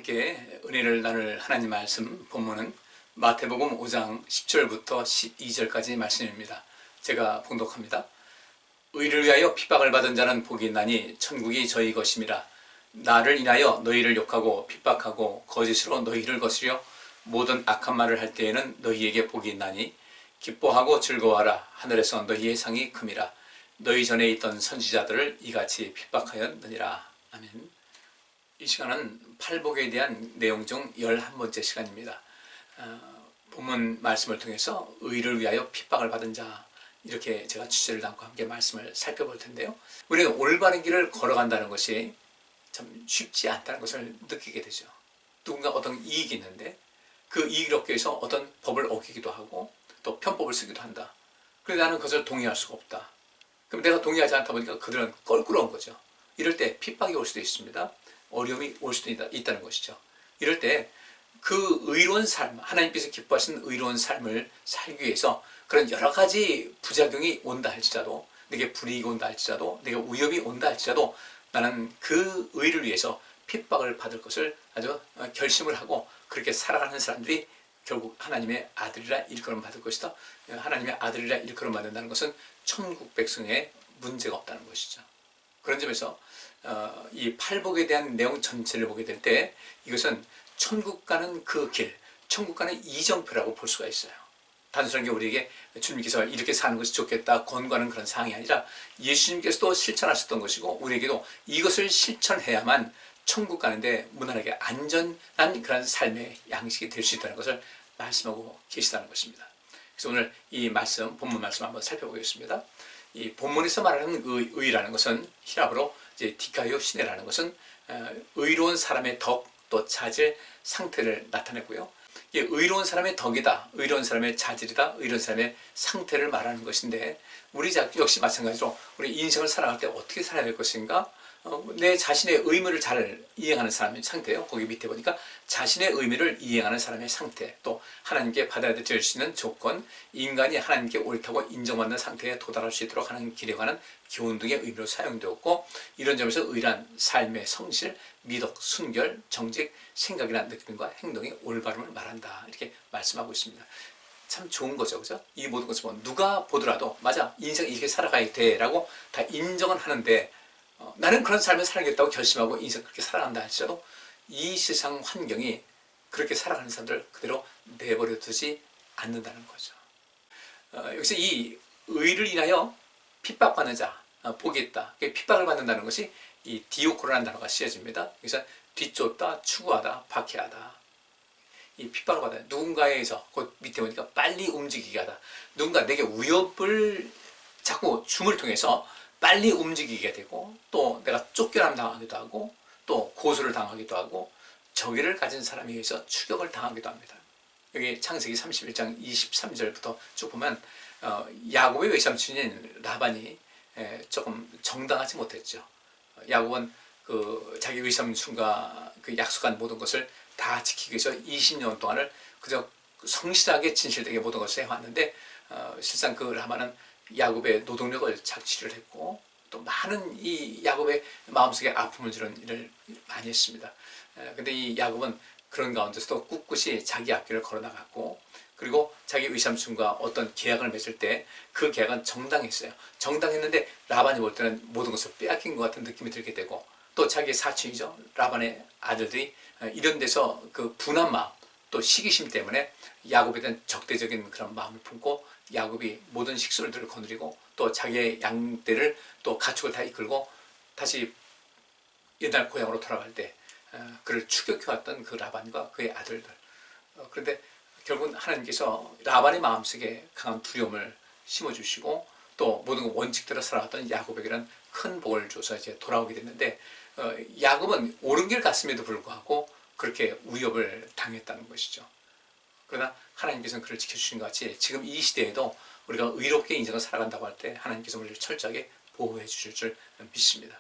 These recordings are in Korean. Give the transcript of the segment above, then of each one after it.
함께 은혜를 나눌 하나님 말씀 본문은 마태복음 5장 10절부터 12절까지 말씀입니다. 제가 봉독합니다. 의를 위하여 핍박을 받은 자는 복이 있나니 천국이 저희 것임이라. 나를 인하여 너희를 욕하고 핍박하고 거짓으로 너희를 거스려 모든 악한 말을 할 때에는 너희에게 복이 있나니 기뻐하고 즐거워하라. 하늘에서 너희의 상이 큼이라. 너희 전에 있던 선지자들을 이같이 핍박하였느니라. 아멘. 이 시간은 팔복에 대한 내용 중 11번째 시간입니다. 본문 말씀을 통해서 의를 위하여 핍박을 받은 자, 이렇게 제가 주제를 담고 함께 말씀을 살펴볼 텐데요. 우리는 올바른 길을 걸어간다는 것이 참 쉽지 않다는 것을 느끼게 되죠. 누군가 어떤 이익이 있는데 그 이익을 얻기 위해서 어떤 법을 어기기도 하고 또 편법을 쓰기도 한다. 그런데 나는 그것을 동의할 수가 없다. 그럼 내가 동의하지 않다 보니까 그들은 껄끄러운 거죠. 이럴 때 핍박이 올 수도 있습니다. 어려움이 올 수도 있다는 것이죠. 이럴 때 그 의로운 삶, 하나님께서 기뻐하시는 의로운 삶을 살기 위해서 그런 여러 가지 부작용이 온다 할지라도, 내게 불이익이 온다 할지라도, 내게 위협이 온다 할지라도 나는 그 의를 위해서 핍박을 받을 것을 아주 결심을 하고 그렇게 살아가는 사람들이 결국 하나님의 아들이라 일컬음 받을 것이다. 하나님의 아들이라 일컬음 받는다는 것은 천국 백성에 문제가 없다는 것이죠. 그런 점에서 이 팔복에 대한 내용 전체를 보게 될 때 이것은 천국 가는 그 길, 천국 가는 이정표라고 볼 수가 있어요. 단순하게 우리에게 주님께서 이렇게 사는 것이 좋겠다 권고하는 그런 사항이 아니라 예수님께서도 실천하셨던 것이고 우리에게도 이것을 실천해야만 천국 가는데 무난하게 안전한 그런 삶의 양식이 될 수 있다는 것을 말씀하고 계시다는 것입니다. 그래서 오늘 이 말씀, 본문 말씀 한번 살펴보겠습니다. 이 본문에서 말하는 의라는 것은 히라브로 이제 디카이오 시네라는 것은 의로운 사람의 덕, 또 자질, 상태를 나타내고요. 이게 의로운 사람의 덕이다, 의로운 사람의 자질이다, 의로운 사람의 상태를 말하는 것인데 우리 역시 마찬가지로 우리 인생을 살아갈 때 어떻게 살아야 될 것인가? 내 자신의 의무를 잘 이행하는 사람의 상태예요. 거기 밑에 보니까 자신의 의무를 이행하는 사람의 상태, 또 하나님께 받아들일 수 있는 조건, 인간이 하나님께 옳다고 인정받는 상태에 도달할 수 있도록 하는 길에 관한 교훈 등의 의미로 사용되었고, 이런 점에서 의란 삶의 성실, 미덕, 순결, 정직, 생각이나 느낌과 행동의 올바름을 말한다, 이렇게 말씀하고 있습니다. 참 좋은 거죠, 그죠? 이 모든 것을 누가 보더라도 맞아, 인생 이렇게 살아가야 돼라고 다 인정은 하는데 나는 그런 삶을 살겠다고 결심하고 인생 그렇게 살아간다 할지라도 이 세상 환경이 그렇게 살아가는 사람들 그대로 내버려 두지 않는다는 거죠. 여기서 이 의를 인하여 핍박받는 자, 복이 있다. 핍박을 받는다는 것이 이 디오코라는 단어가 쓰여집니다. 여기서 뒤쫓다, 추구하다, 박해하다. 이 핍박을 받아요. 누군가에서 그 밑에 보니까 빨리 움직이게 하다. 누군가 내게 위협을 자꾸 줌을 통해서 빨리 움직이게 되고, 또 내가 쫓겨남 당하기도 하고, 또 고소를 당하기도 하고, 저기를 가진 사람에 의해서 추격을 당하기도 합니다. 여기 창세기 31장 23절부터 쭉 보면 야곱의 외삼촌인 라반이 조금 정당하지 못했죠. 야곱은 그 자기 외삼촌과 그 약속한 모든 것을 다 지키기 위해서 20년 동안을 그저 성실하게 진실되게 모든 것을 해왔는데 실상 그 라반은 야곱의 노동력을 착취를 했고 또 많은 이 야곱의 마음속에 아픔을 주는 일을 많이 했습니다. 근데 이 야곱은 그런 가운데서도 꿋꿋이 자기 앞길을 걸어나갔고, 그리고 자기 외삼촌과 어떤 계약을 맺을 때 그 계약은 정당했어요. 정당했는데 라반이 볼 때는 모든 것을 빼앗긴 것 같은 느낌이 들게 되고, 또 자기 사촌이죠, 라반의 아들들이 이런 데서 그 분한 마음, 또 시기심 때문에 야곱에 대한 적대적인 그런 마음을 품고 야곱이 모든 식솔들을 거느리고 또 자기의 양떼를 또 가축을 다 이끌고 다시 옛날 고향으로 돌아갈 때 그를 추격해왔던 그 라반과 그의 아들들. 그런데 결국은 하나님께서 라반의 마음속에 강한 두려움을 심어주시고 또 모든 원칙대로 살아왔던 야곱에게는 큰 복을 줘서 이제 돌아오게 됐는데 야곱은 옳은 길 갔음에도 불구하고 그렇게 위협을 당했다는 것이죠. 그러나 하나님께서는 그를 지켜주신 것 같이 지금 이 시대에도 우리가 의롭게 인생을 살아간다고 할 때 하나님께서 우리를 철저하게 보호해 주실 줄 믿습니다.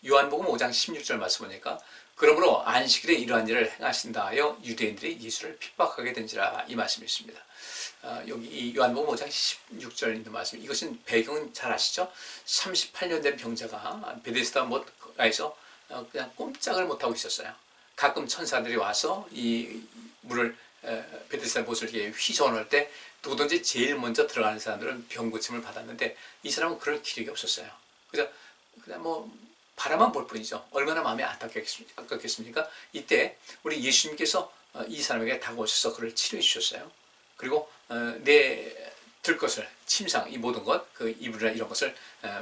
요한복음 5장 16절 말씀 보니까 그러므로 안식일에 이러한 일을 행하신다 하여 유대인들이 예수를 핍박하게 된지라, 이 말씀이 있습니다. 여기 이 요한복음 5장 16절 있는 말씀, 이것은 배경은 잘 아시죠? 38년 된 병자가 베데스다 못가에서 그냥 꼼짝을 못하고 있었어요. 가끔 천사들이 와서 이 물을 베데스다 못을 휘저어 놓을 때 누구든지 제일 먼저 들어가는 사람들은 병고침을 받았는데 이 사람은 그럴 기력이 없었어요. 그냥 뭐 바라만 볼 뿐이죠. 얼마나 마음이 안타깝겠습니까? 이때 우리 예수님께서 이 사람에게 다가오셔서 그를 치료해 주셨어요. 그리고 내 들것을, 침상, 이 모든 것, 그 이불이나 이런 것을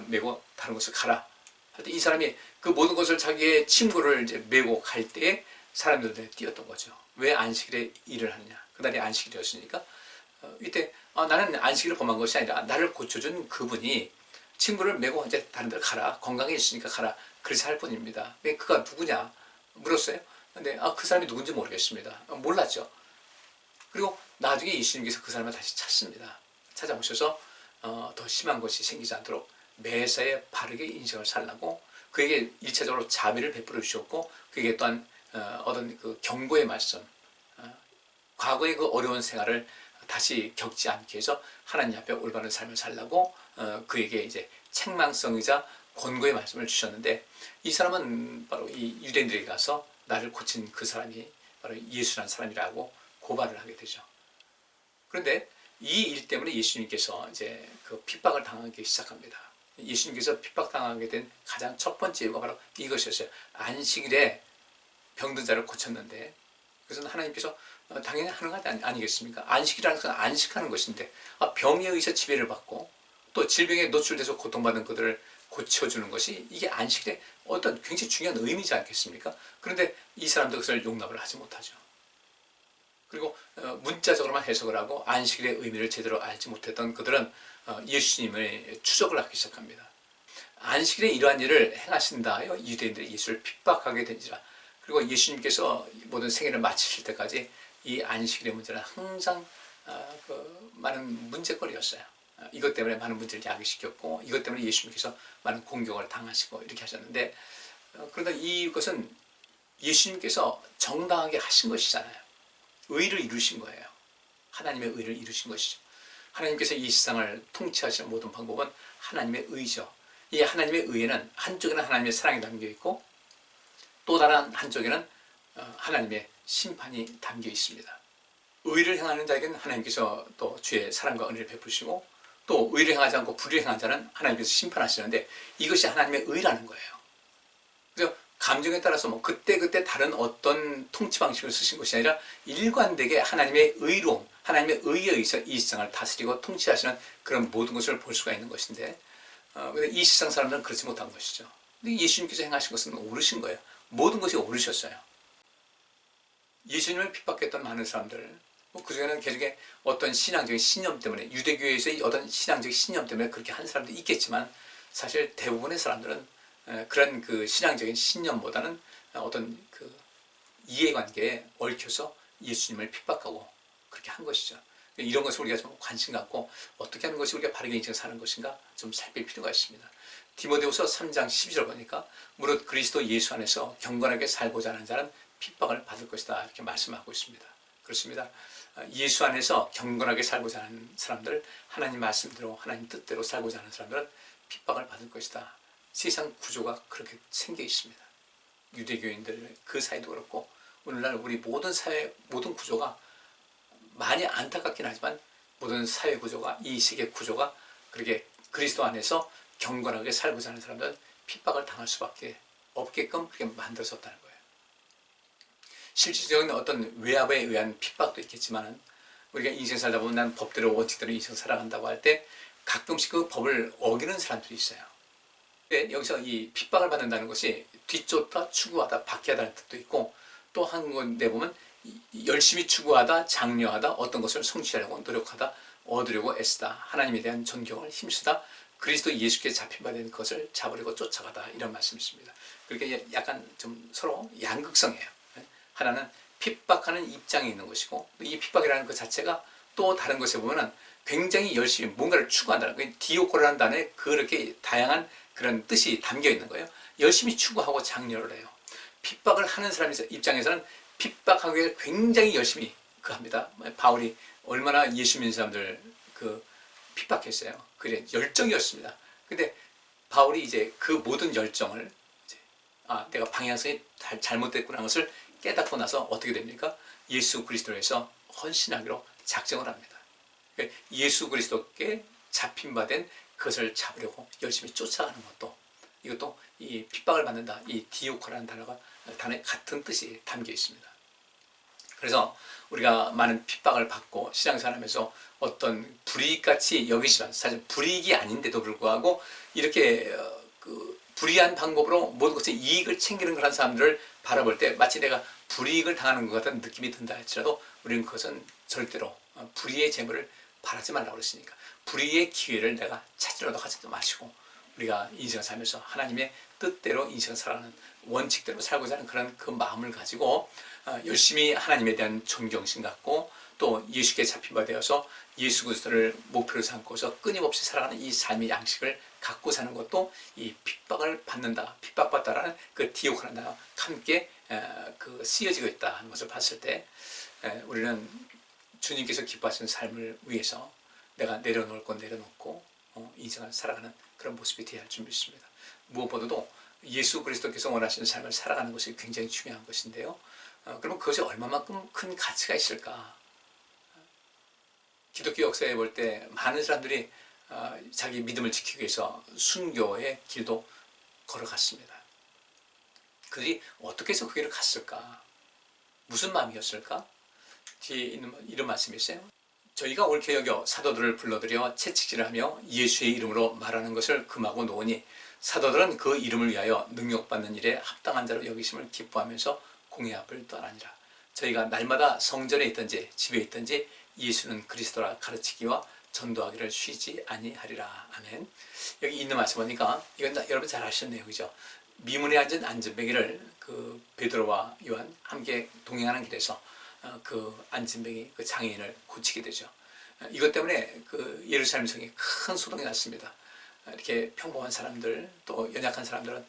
메고 다른 곳을 가라. 할 때 이 사람이 그 모든 것을 자기의 침구를 이제 메고 갈 때에 사람들한테 뛰었던 거죠. 왜 안식일에 일을 하느냐? 그날이 안식일이었으니까. 이때 나는 안식일을 범한 것이 아니라 나를 고쳐준 그분이 친구를 메고 이제 다른 데로 가라. 건강해졌으니까 가라. 그래서 할 뿐입니다. 왜 그가 누구냐? 물었어요. 근데 그 사람이 누군지 모르겠습니다. 몰랐죠. 그리고 나중에 예수님께서 그 사람을 다시 찾습니다. 찾아오셔서 더 심한 것이 생기지 않도록 매사에 바르게 인생을 살라고 그에게 일차적으로 자비를 베풀어 주셨고 그에게 또한 어떤 그 경고의 말씀, 과거의 그 어려운 생활을 다시 겪지 않게 해서 하나님 앞에 올바른 삶을 살라고 그에게 이제 책망성이자 권고의 말씀을 주셨는데 이 사람은 바로 이 유대인들에게 가서 나를 고친 그 사람이 바로 예수라는 사람이라고 고발을 하게 되죠. 그런데 이 일 때문에 예수님께서 이제 그 핍박을 당하기 시작합니다. 예수님께서 핍박당하게 된 가장 첫 번째 이유가 바로 이것이었어요. 안식일에 병든 자를 고쳤는데 그래서 하나님께서 당연히 하는 것 아니겠습니까? 안식이라는 것은 안식하는 것인데 병에 의해서 지배를 받고 또 질병에 노출돼서 고통받는 그들을 고쳐주는 것이 이게 안식일의 어떤 굉장히 중요한 의미지 않겠습니까? 그런데 이 사람도 그것을 용납을 하지 못하죠. 그리고 문자적으로만 해석을 하고 안식일의 의미를 제대로 알지 못했던 그들은 예수님을 추적을 하기 시작합니다. 안식일에 이러한 일을 행하신다 하여 유대인들이 예수를 핍박하게 된지라. 그리고 예수님께서 모든 생애를 마치실 때까지 이 안식일의 문제는 항상 많은 문제거리였어요. 이것 때문에 많은 문제를 야기시켰고 이것 때문에 예수님께서 많은 공격을 당하시고 이렇게 하셨는데 그러나 이것은 예수님께서 정당하게 하신 것이잖아요. 의를 이루신 거예요. 하나님의 의를 이루신 것이죠. 하나님께서 이 세상을 통치하시는 모든 방법은 하나님의 의죠. 이 하나님의 의에는 한쪽에는 하나님의 사랑이 담겨 있고 또 다른 한쪽에는 하나님의 심판이 담겨 있습니다. 의를 행하는 자에게는 하나님께서 또 주의 사랑과 은혜를 베푸시고 또 의를 행하지 않고 불의를 행한 자는 하나님께서 심판하시는데 이것이 하나님의 의라는 거예요. 그래서 감정에 따라서 뭐 그때 다른 어떤 통치 방식을 쓰신 것이 아니라 일관되게 하나님의 의로움, 하나님의 의에 의해서 이 세상을 다스리고 통치하시는 그런 모든 것을 볼 수가 있는 것인데 근데 이 세상 사람들은 그렇지 못한 것이죠. 근데 예수님께서 행하신 것은 옳으신 거예요. 모든 것이 옳으셨어요. 예수님을 핍박했던 많은 사람들, 그중에는 계속의 어떤 신앙적인 신념 때문에 유대교회에서의 어떤 신앙적인 신념 때문에 그렇게 한 사람도 있겠지만 사실 대부분의 사람들은 그런 그 신앙적인 신념보다는 어떤 그 이해관계에 얽혀서 예수님을 핍박하고 그렇게 한 것이죠. 이런 것을 우리가 좀 관심 갖고 어떻게 하는 것이 우리가 바르게 인생 사는 것인가 좀 살필 필요가 있습니다. 디모데후서 3장 12절 보니까 무릇 그리스도 예수 안에서 경건하게 살고자 하는 자는 핍박을 받을 것이다 이렇게 말씀하고 있습니다. 그렇습니다. 예수 안에서 경건하게 살고자 하는 사람들, 하나님 말씀대로 하나님 뜻대로 살고자 하는 사람들은 핍박을 받을 것이다. 세상 구조가 그렇게 생겨 있습니다. 유대교인들 그 사이도 그렇고 오늘날 우리 모든 사회 모든 구조가 많이 안타깝긴 하지만 모든 사회 구조가 이 세계 구조가 그렇게 그리스도 안에서 경건하게 살고자 하는 사람들은 핍박을 당할 수밖에 없게끔 그렇게 만들어졌다는 거예요. 실질적인 어떤 외압에 의한 핍박도 있겠지만 우리가 인생 살다 보면 난 법대로 원칙대로 인생 살아간다고 할 때 가끔씩 그 법을 어기는 사람들이 있어요. 근데 여기서 이 핍박을 받는다는 것이 뒤쫓다, 추구하다, 박해하다는 뜻도 있고 또 한 건데 보면 열심히 추구하다, 장려하다, 어떤 것을 성취하려고 노력하다, 얻으려고 애쓰다, 하나님에 대한 존경을 힘쓰다, 그리스도 예수께 잡힌 바 된 것을 잡으려고 쫓아가다 이런 말씀이 있습니다. 그렇게 약간 좀 서로 양극성이에요. 하나는 핍박하는 입장이 있는 것이고 이 핍박이라는 것 자체가 또 다른 것에 보면은 굉장히 열심히 뭔가를 추구한다는 거예요. 디오코라는 단어에 그렇게 다양한 그런 뜻이 담겨 있는 거예요. 열심히 추구하고 장려를 해요. 핍박을 하는 사람 입장에서는 핍박하기 위해 굉장히 열심히 합니다. 바울이 얼마나 예수 믿는 사람들 핍박했어요. 그게 열정이었습니다. 근데 바울이 이제 그 모든 열정을 내가 방향성이 잘못됐구나 하는 것을 깨닫고 나서 어떻게 됩니까? 예수 그리스도에서 헌신하기로 작정을 합니다. 예수 그리스도께 잡힌 바 된 그것을 잡으려고 열심히 쫓아가는 것도, 이것도 이 핍박을 받는다, 이 디오코라는 단어에 같은 뜻이 담겨 있습니다. 그래서 우리가 많은 핍박을 받고 신앙생활하면서 어떤 불이익같이 여기지만 사실 불이익이 아닌데도 불구하고 이렇게 불이한 방법으로 모든 것에 이익을 챙기는 그런 사람들을 바라볼 때 마치 내가 불이익을 당하는 것 같은 느낌이 든다 할지라도 우리는 그것은 절대로 불의의 재물을 바라지 말라고 그랬으니까 불의의 기회를 내가 찾으려도 하지도 마시고 우리가 인생을 살면서 하나님의 뜻대로 인생을 살아가는 원칙대로 살고자 하는 그런 그 마음을 가지고 열심히 하나님에 대한 존경심 갖고 또 예수께 잡힌 바 되어서 예수 그리스도를 목표로 삼고서 끊임없이 살아가는 이 삶의 양식을 갖고 사는 것도 이 핍박을 받는다, 핍박받다라는 그 디오코라나 함께 쓰여지고 있다 하는 것을 봤을 때 우리는 주님께서 기뻐하시는 삶을 위해서 내가 내려놓을 건 내려놓고 인생을 살아가는 그런 모습이 되어야 할 줄 믿습니다. 무엇보다도 예수 그리스도께서 원하시는 삶을 살아가는 것이 굉장히 중요한 것인데요. 그러면 그것이 얼마만큼 큰 가치가 있을까? 기독교 역사에 볼 때 많은 사람들이 자기 믿음을 지키기 위해서 순교의 길도 걸어갔습니다. 그들이 어떻게 해서 그 길을 갔을까? 무슨 마음이었을까? 뒤에 있는 이런 말씀이 있어요. 저희가 옳게 여겨 사도들을 불러들여 채찍질을 하며 예수의 이름으로 말하는 것을 금하고 놓으니 사도들은 그 이름을 위하여 능력받는 일에 합당한 자로 여기심을 기뻐하면서 공의 앞을 떠나니라. 저희가 날마다 성전에 있든지 집에 있든지 예수는 그리스도라 가르치기와 전도하기를 쉬지 아니하리라. 아멘. 여기 있는 말씀 보니까 이건 여러분 잘 아시는 내용이죠. 미문에 앉은 안진뱅이를 그 베드로와 요한 함께 동행하는 길에서 그 안진뱅이 그 장애인을 고치게 되죠. 이것 때문에 그 예루살렘 성이 큰 소동이 났습니다. 이렇게 평범한 사람들 또 연약한 사람들은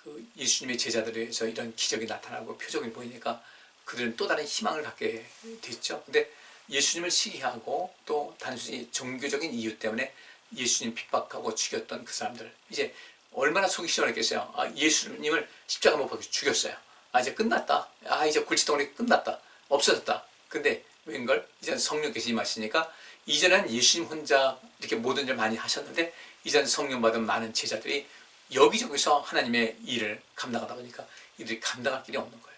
그 예수님의 제자들에 의해서 이런 기적이 나타나고 표적이 보이니까 그들은 또 다른 희망을 갖게 됐죠. 근데 예수님을 시기하고 또 단순히 종교적인 이유 때문에 예수님 핍박하고 죽였던 그 사람들 이제 얼마나 속이 시원했겠어요. 예수님을 십자가 못 박혀 죽였어요. 이제 끝났다. 이제 골칫덩어리 끝났다. 없어졌다. 근데 웬걸 이제는 성령께서 임하시니까 이전엔 예수님 혼자 이렇게 모든 일을 많이 하셨는데 이제는 성령 받은 많은 제자들이 여기저기서 하나님의 일을 감당하다 보니까 이들이 감당할 길이 없는 거예요.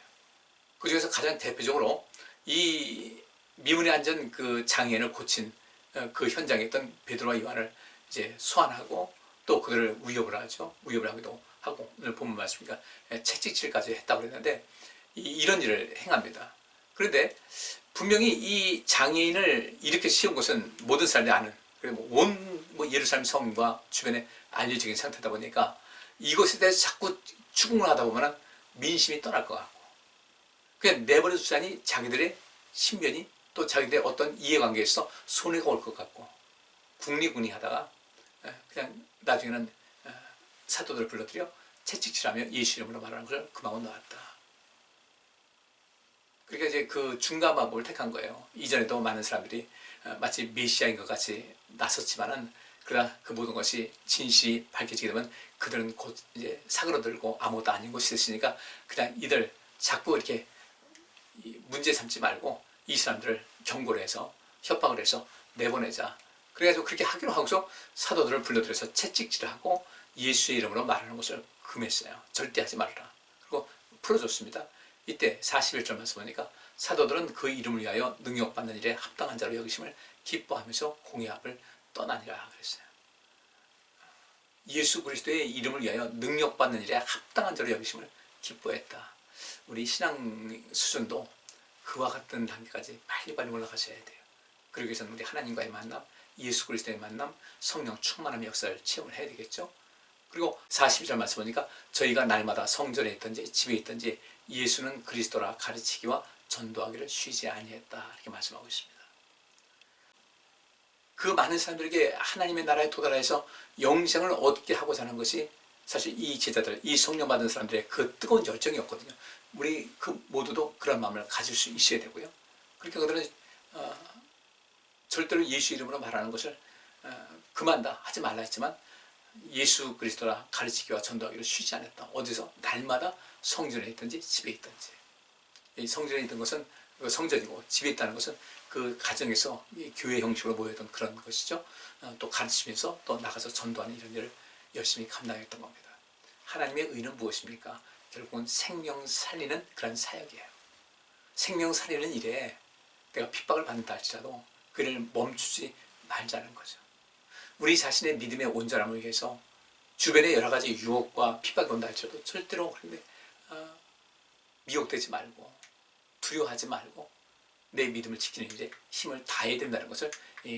그 중에서 가장 대표적으로 이 미문에 앉은 그 장애인을 고친 그 현장에 있던 베드로와 요한을 이제 소환하고 또 그들을 위협을 하죠. 위협을 하기도 하고 오늘 본문 말씀이니까 채찍질까지 했다고 그랬는데 이런 일을 행합니다. 그런데 분명히 이 장애인을 이렇게 씌운 것은 모든 사람들이 아는 그리고 온 예루살렘 성과 주변에 알려진 상태다 보니까 이것에 대해서 자꾸 추궁을 하다 보면 민심이 떠날 것 같고 그냥 내버려 두자니 자기들의 신변이 또 자기들의 어떤 이해관계에서 손해가 올 것 같고 궁리궁리 하다가 그냥 나중에는 사도들을 불러들여 채찍질하며 예수 이름으로 말하는 것을 금하고 나왔다. 그러니까 이제 그 중간 방법을 택한 거예요. 이전에도 많은 사람들이 마치 메시아인 것 같이 나섰지만은 그러나 그 모든 것이 진실이 밝혀지게 되면 그들은 곧 이제 사그러들고 아무것도 아닌 것이 됐으니까 그냥 이들 자꾸 이렇게 문제 삼지 말고 이 사람들을 경고를 해서 협박을 해서 내보내자. 그래가지고 그렇게 하기로 하고서 사도들을 불러들여서 채찍질을 하고 예수의 이름으로 말하는 것을 금했어요. 절대 하지 말라. 그리고 풀어줬습니다. 이때 41절 말씀 보니까 사도들은 그 이름을 위하여 능력받는 일에 합당한 자로 여기심을 기뻐하면서 공의 앞을 떠나니라 그랬어요. 예수 그리스도의 이름을 위하여 능력받는 일에 합당한 자로 여기심을 기뻐했다. 우리 신앙 수준도 그와 같은 단계까지 빨리빨리 올라가셔야 돼요. 그러기 위해서는 우리 하나님과의 만남, 예수 그리스도의 만남, 성령 충만함의 역사를 체험을 해야 되겠죠. 그리고 42절 말씀 보니까 저희가 날마다 성전에 있든지 집에 있든지 예수는 그리스도라 가르치기와 전도하기를 쉬지 아니했다 이렇게 말씀하고 있습니다. 그 많은 사람들에게 하나님의 나라에 도달해서 영생을 얻게 하고자 하는 것이 사실 이 제자들, 이 성령 받은 사람들의 그 뜨거운 열정이었거든요. 우리 그 모두도 그런 마음을 가질 수 있어야 되고요. 그러니까 그들은 절대로 예수 이름으로 말하는 것을 금한다 하지 말라 했지만 예수 그리스도라 가르치기와 전도하기를 쉬지 않았다. 어디서? 날마다 성전에 있든지 집에 있든지. 이 성전에 있던 것은 그 성전이고, 집에 있다는 것은 그 가정에서 교회 형식으로 모였던 그런 것이죠. 또 가르치면서 또 나가서 전도하는 이런 일을 열심히 감당했던 겁니다. 하나님의 의는 무엇입니까? 결국은 생명 살리는 그런 사역이에요. 생명 살리는 일에 내가 핍박을 받는다 할지라도 그를 멈추지 말자는 거죠. 우리 자신의 믿음의 온전함을 위해서 주변에 여러 가지 유혹과 핍박이 온다 할지라도 절대로 미혹되지 말고 두려워하지 말고 내 믿음을 지키는 일에 힘을 다해야 된다는 것을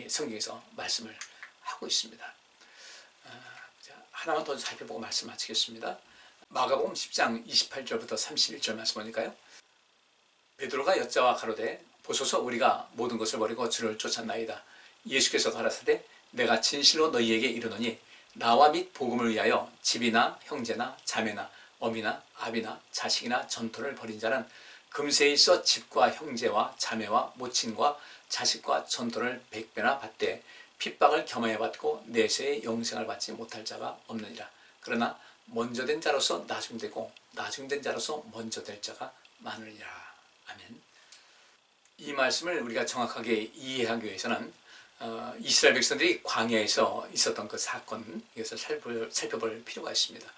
성경에서 말씀을 하고 있습니다. 하나만 더 살펴보고 말씀 마치겠습니다. 마가복음 10장 28절부터 31절 말씀 보니까요. 베드로가 여자와 가로되 보소서 우리가 모든 것을 버리고 주를 쫓았나이다. 예수께서 가라사대 내가 진실로 너희에게 이르노니 나와 및 복음을 위하여 집이나 형제나 자매나 어미나 아비나 자식이나 전토를 벌인 자는 금세에 있어 집과 형제와 자매와 모친과 자식과 전토를 100배나 받되 핍박을 겸하여 받고 내세의 영생을 받지 못할 자가 없느니라. 그러나 먼저 된 자로서 나중되고 나중된 자로서 먼저 될 자가 많으리라. 아멘. 이 말씀을 우리가 정확하게 이해하기 위해서는 이스라엘 백성들이 광야에서 있었던 그 사건, 이것을 살펴볼 필요가 있습니다.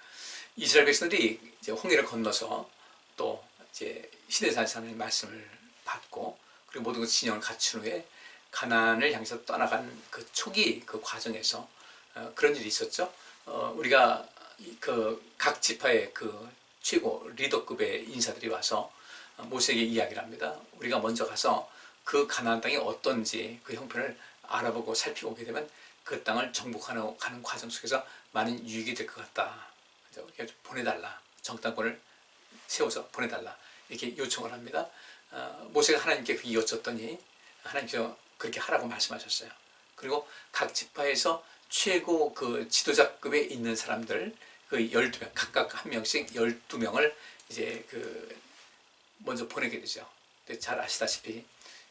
이스라엘 백성들이 이제 홍해를 건너서 또 이제 시내산상의 말씀을 받고 그리고 모든 그 진영을 갖춘 후에 가나안을 향해서 떠나간 그 초기 그 과정에서 그런 일이 있었죠. 우리가 그 각 지파의 그 최고 리더급의 인사들이 와서 모세에게 이야기를 합니다. 우리가 먼저 가서 그 가나안 땅이 어떤지 그 형편을 알아보고 살피고 되면 그 땅을 정복하는 가는 과정 속에서 많은 유익이 될 것 같다. 그래서 보내달라. 정탐꾼을 세워서 보내달라. 이렇게 요청을 합니다. 모세가 하나님께 그렇게 여쭸더니 하나님께서 그렇게 하라고 말씀하셨어요. 그리고 각 지파에서 최고 그 지도자급에 있는 사람들 그 12명 각각 한 명씩 12명을 이제 그 먼저 보내게 되죠. 근데 잘 아시다시피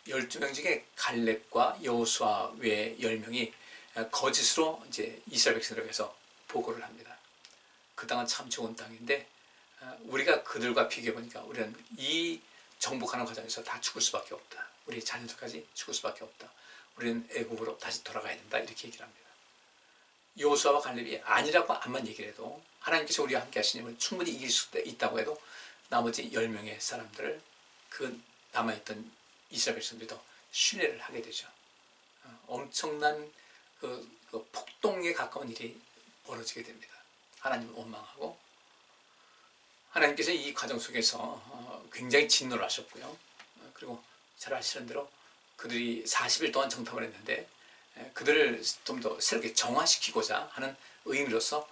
12명 중에 갈렙과 여호수아 외 10명이 거짓으로 이제 이스라엘 백성들에게서 보고를 합니다. 그 땅은 참 좋은 땅인데 우리가 그들과 비교해 보니까 우리는 이 정복하는 과정에서 다 죽을 수밖에 없다. 우리 자녀들까지 죽을 수밖에 없다. 우리는 애국으로 다시 돌아가야 된다. 이렇게 얘기를 합니다. 여호수아와 갈렙이 아니라고 암만 얘기를 해도 하나님께서 우리와 함께 하시님을 충분히 이길 수 있다고 해도 나머지 10명의 사람들을 그 남아있던 이스라엘 백성들도 신뢰를 하게 되죠. 엄청난 그 폭동에 가까운 일이 벌어지게 됩니다. 하나님을 원망하고 하나님께서 이 과정 속에서 굉장히 진노를 하셨고요. 그리고 잘 아시는 대로 그들이 40일 동안 정탐을 했는데 그들을 좀 더 새롭게 정화시키고자 하는 의미로서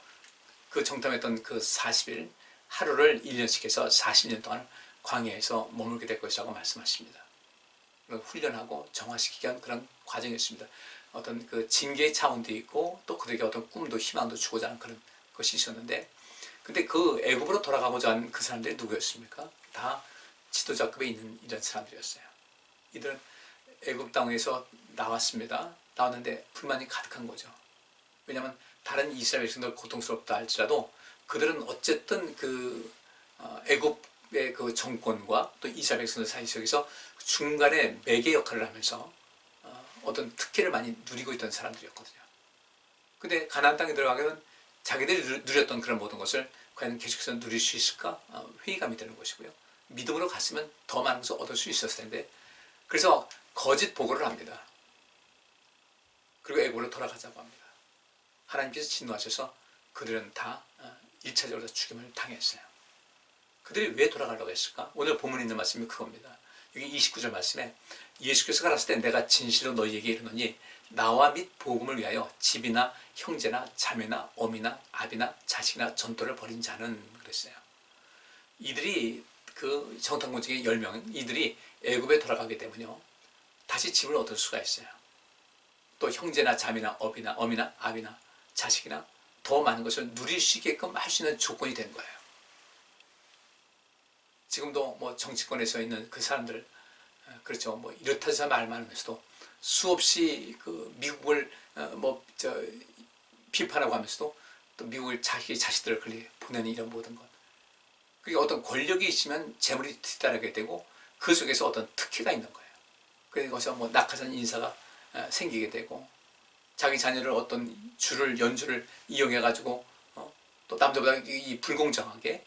그 정탐했던 그 40일 하루를 1년씩 해서 40년 동안 광야에서 머물게 될 것이라고 말씀하십니다. 훈련하고 정화시키기 위한 그런 과정이었습니다. 어떤 그 징계의 차원도 있고 또 그들에게 어떤 꿈도 희망도 주고자 하는 그런 것이 있었는데 근데 그 애굽으로 돌아가고자 하는 그 사람들이 누구였습니까? 다 지도자급에 있는 이런 사람들이었어요. 이들은 애굽 땅에서 나왔습니다. 나왔는데 불만이 가득한 거죠. 왜냐하면 다른 이스라엘 백성들 고통스럽다 할지라도 그들은 어쨌든 그 애굽의 그 정권과 또 이스라엘 백성들 사이 속에서 중간에 매개 역할을 하면서 어떤 특혜를 많이 누리고 있던 사람들이었거든요. 근데 가나안 땅에 들어가면 자기들이 누렸던 그런 모든 것을 과연 계속해서 누릴 수 있을까? 회의감이 드는 것이고요. 믿음으로 갔으면 더 많은 것을 얻을 수 있었을 텐데 그래서 거짓 보고를 합니다. 그리고 애굽으로 돌아가자고 합니다. 하나님께서 진노하셔서 그들은 다 1차적으로 죽임을 당했어요. 그들이 왜 돌아가려고 했을까? 오늘 본문에 있는 말씀이 그겁니다. 여기 29절 말씀에 예수께서 가라사대 때 내가 진실로 너희에게 이르노니 나와 및 복음을 위하여 집이나 형제나 자매나 어미나 아비나 자식이나 전토를 벌인 자는 그랬어요. 이들이 그 정탐꾼 중에 10명 이들이 애굽에 돌아가게 되면요 다시 집을 얻을 수가 있어요. 또 형제나 자매나 어미나 아비나 자식이나 더 많은 것을 누릴 수 있게끔 할 수 있는 조건이 된 거예요. 지금도 뭐 정치권에서 있는 그 사람들 그렇죠. 뭐 이렇다 해서 말 많으면서도 수없이 그 미국을 비판하고 하면서도 또 미국을 자기 자식들을 보내는 이런 모든 것. 그게 어떤 권력이 있으면 재물이 뒤따르게 되고 그 속에서 어떤 특혜가 있는 거예요. 그래서 뭐 낙하산 인사가 생기게 되고, 자기 자녀를 어떤 연주를 이용해가지고 또 남자보다 이 불공정하게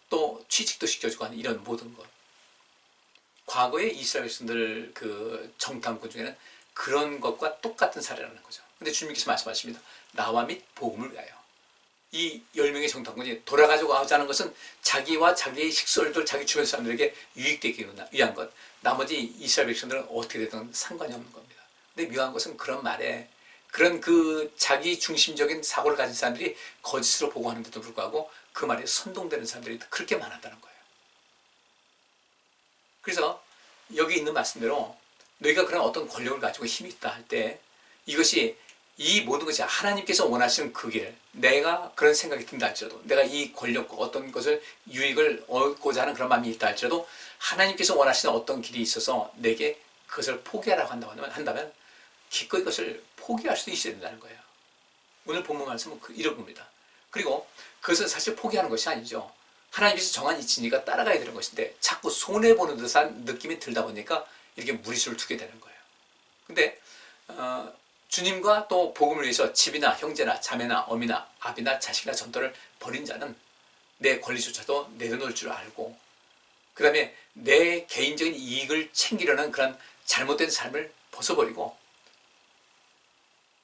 또 취직도 시켜주고 하는 이런 모든 것. 과거의 이스라엘 백성들 그 정탐꾼 중에는 그런 것과 똑같은 사례라는 거죠. 근데 주님께서 말씀하십니다. 나와 및 복음을 위하여. 이 10명의 정탐꾼이 돌아가지고 하자는 것은 자기와 자기의 식솔들, 자기 주변 사람들에게 유익되기 위한 것. 나머지 이스라엘 백성들은 어떻게 되든 상관이 없는 겁니다. 근데 묘한 것은 그런 말에, 그런 그 자기 중심적인 사고를 가진 사람들이 거짓으로 보고하는데도 불구하고 그 말에 선동되는 사람들이 그렇게 많았다는 거예요. 그래서 여기 있는 말씀대로 너희가 그런 어떤 권력을 가지고 힘이 있다 할 때, 이것이 이 모든 것이 하나님께서 원하시는 그 길, 내가 그런 생각이 든다 할지라도, 내가 이 권력과 어떤 것을 유익을 얻고자 하는 그런 마음이 있다 할지라도 하나님께서 원하시는 어떤 길이 있어서 내게 그것을 포기하라고 한다면 기꺼이 그것을 포기할 수도 있어야 된다는 거예요. 오늘 본문 말씀은 이런 겁니다. 그리고 그것은 사실 포기하는 것이 아니죠. 하나님께서 정한 이치니까 따라가야 되는 것인데 자꾸 손해보는 듯한 느낌이 들다 보니까 이렇게 무리수를 두게 되는 거예요. 근데 주님과 또 복음을 위해서 집이나 형제나 자매나 어미나 아비나 자식이나 전도를 버린 자는 내 권리조차도 내려놓을 줄 알고, 그 다음에 내 개인적인 이익을 챙기려는 그런 잘못된 삶을 벗어버리고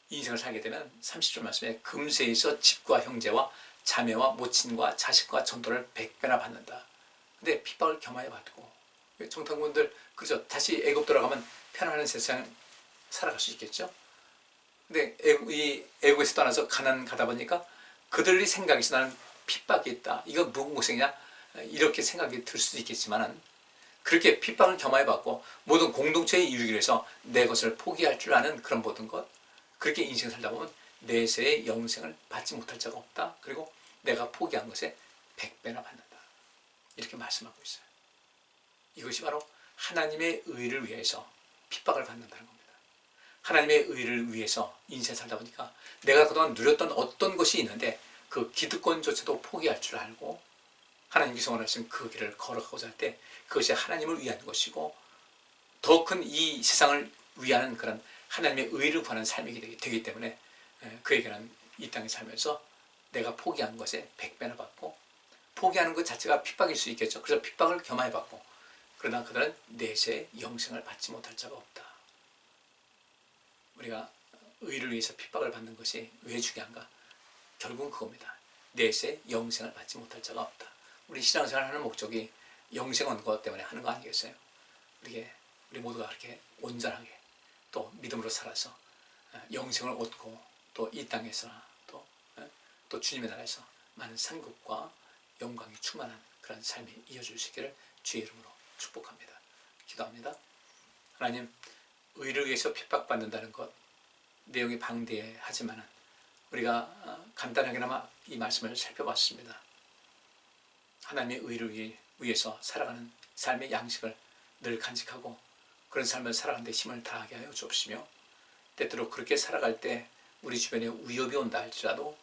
인생을 살게 되면 30절 말씀에 금세에서 집과 형제와 자매와 모친과 자식과 전도를 100배나 받는다. 근데 핍박을 겸하여 받고, 정탐꾼들 그죠? 다시 애굽 돌아가면 편안한 세상 살아갈 수 있겠죠? 근데 이 애굽에서 떠나서 가나안 가다 보니까 그들의 생각에서 나는 핍박이 있다. 이거 무슨 고생이냐? 이렇게 생각이 들 수도 있겠지만, 그렇게 핍박을 겸하여 받고 모든 공동체의 이루기 위해서 내 것을 포기할 줄 아는 그런 모든 것, 그렇게 인생 살다 보면 내세의 영생을 받지 못할 자가 없다. 그리고 내가 포기한 것에 100배나 받는다. 이렇게 말씀하고 있어요. 이것이 바로 하나님의 의를 위해서 핍박을 받는다는 겁니다. 하나님의 의를 위해서 인생 살다 보니까 내가 그동안 누렸던 어떤 것이 있는데 그 기득권조차도 포기할 줄 알고 하나님께서 원하시는 그 길을 걸어가고자 할 때 그것이 하나님을 위한 것이고 더 큰 이 세상을 위하는 그런 하나님의 의를 구하는 삶이 되기 때문에 그에게는 이 땅에 살면서 내가 포기한 것에 100배나 받고, 포기하는 것 자체가 핍박일 수 있겠죠. 그래서 핍박을 겸하여 받고, 그러나 그들은 내세의 영생을 받지 못할 자가 없다. 우리가 의를 위해서 핍박을 받는 것이 왜 중요한가? 결국은 그겁니다. 내세의 영생을 받지 못할 자가 없다. 우리 신앙생활 하는 목적이 영생 얻는 것 때문에 하는 거 아니겠어요? 우리 모두가 그렇게 온전하게 또 믿음으로 살아서 영생을 얻고 또 이 땅에서나 또 주님의 나라에서 많은 상급과 영광이 충만한 그런 삶이 이어질 수 있기를 주의 이름으로 축복합니다. 기도합니다. 하나님, 의를 위해서 핍박받는다는 것 내용이 방대하지만 우리가 간단하게나마 이 말씀을 살펴봤습니다. 하나님의 의를 위해서 살아가는 삶의 양식을 늘 간직하고 그런 삶을 살아가는 데 힘을 다하게 하여 주옵시며, 때때로 그렇게 살아갈 때 우리 주변에 위협이 온다 할지라도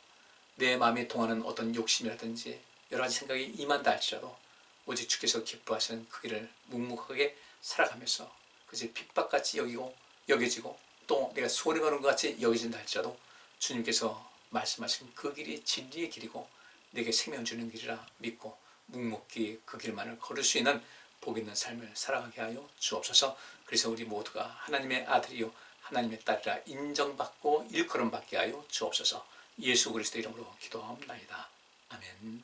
내 마음에 동하는 어떤 욕심이라든지 여러 가지 생각이 임한다 할지라도 오직 주께서 기뻐하시는 그 길을 묵묵하게 살아가면서 그것이 핍박같이 여겨지고 또 내가 손해보는 것 같이 여겨진다 할지라도 주님께서 말씀하신 그 길이 진리의 길이고 내게 생명 주는 길이라 믿고 묵묵히 그 길만을 걸을 수 있는 복 있는 삶을 살아가게 하여 주옵소서. 그래서 우리 모두가 하나님의 아들이요 하나님의 딸이라 인정받고 일컬음받게 하여 주옵소서. 예수 그리스도 이름으로 기도하옵나이다. 아멘.